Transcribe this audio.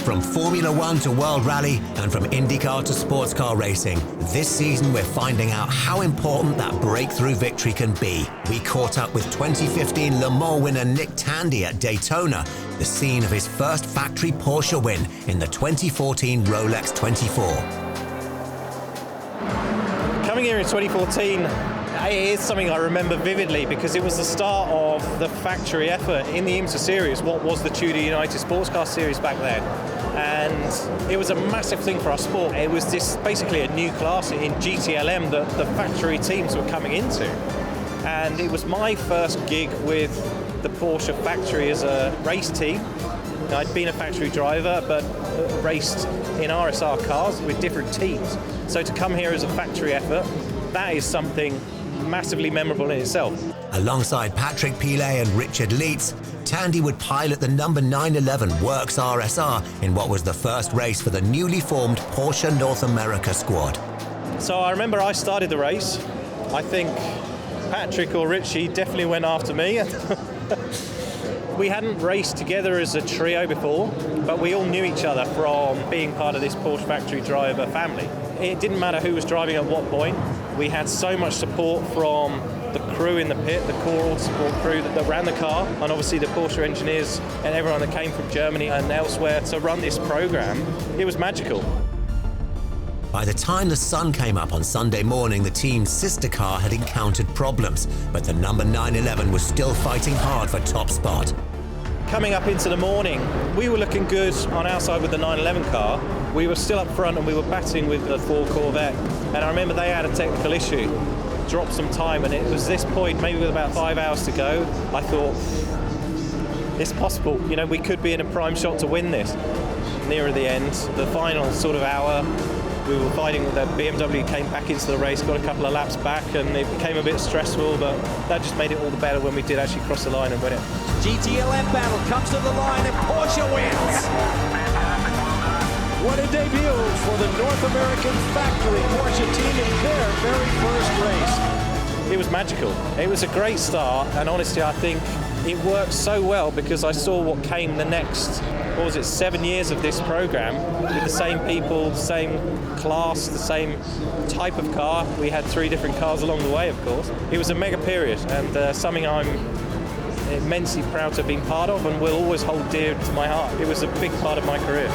From Formula One to World Rally and from IndyCar to sports car racing, this season we're finding out how important that breakthrough victory can be. We caught up with 2015 Le Mans winner Nick Tandy at Daytona, the scene of his first factory Porsche win in the 2014 Rolex 24. Coming here in 2014, it is something I remember vividly because it was the start of the factory effort in the IMSA series, what was the Tudor United Sports Car Series back then. And it was a massive thing for our sport. It was this basically a new class in GTLM that the factory teams were coming into. And it was my first gig with the Porsche factory as a race team. I'd been a factory driver, but raced in RSR cars with different teams. So to come here as a factory effort, that is something massively memorable in itself. Alongside Patrick Pilet and Richard Leitz, Tandy would pilot the number 911 Works RSR in what was the first race for the newly formed Porsche North America squad. So I remember I started the race. I think Patrick or Richie definitely went after me. We hadn't raced together as a trio before, but we all knew each other from being part of this Porsche factory driver family. It didn't matter who was driving at what point. We had so much support from the crew in the pit, the core support crew that ran the car, and obviously the Porsche engineers and everyone that came from Germany and elsewhere to run this program. It was magical. By the time the sun came up on Sunday morning, the team's sister car had encountered problems, but the number 911 was still fighting hard for top spot. Coming up into the morning, we were looking good on our side with the 911 car. We were still up front and we were battling with the Ford Corvette. And I remember they had a technical issue, dropped some time, and it was this point, maybe with about 5 hours to go, I thought, it's possible. You know, we could be in a prime shot to win this. Nearer the end, the final sort of hour, we were fighting with that BMW, came back into the race, got a couple of laps back, and it became a bit stressful, but that just made it all the better when we did actually cross the line and win it. GTLM battle comes to the line and Porsche wins! What a debut for the North American factory Porsche team in their very first race. It was magical. It was a great start, and honestly I think it worked so well because I saw what came the next, 7 years of this program with the same people, the same class, the same type of car. We had 3 different cars along the way, of course. It was a mega period and something I'm immensely proud to have been part of and will always hold dear to my heart. It was a big part of my career.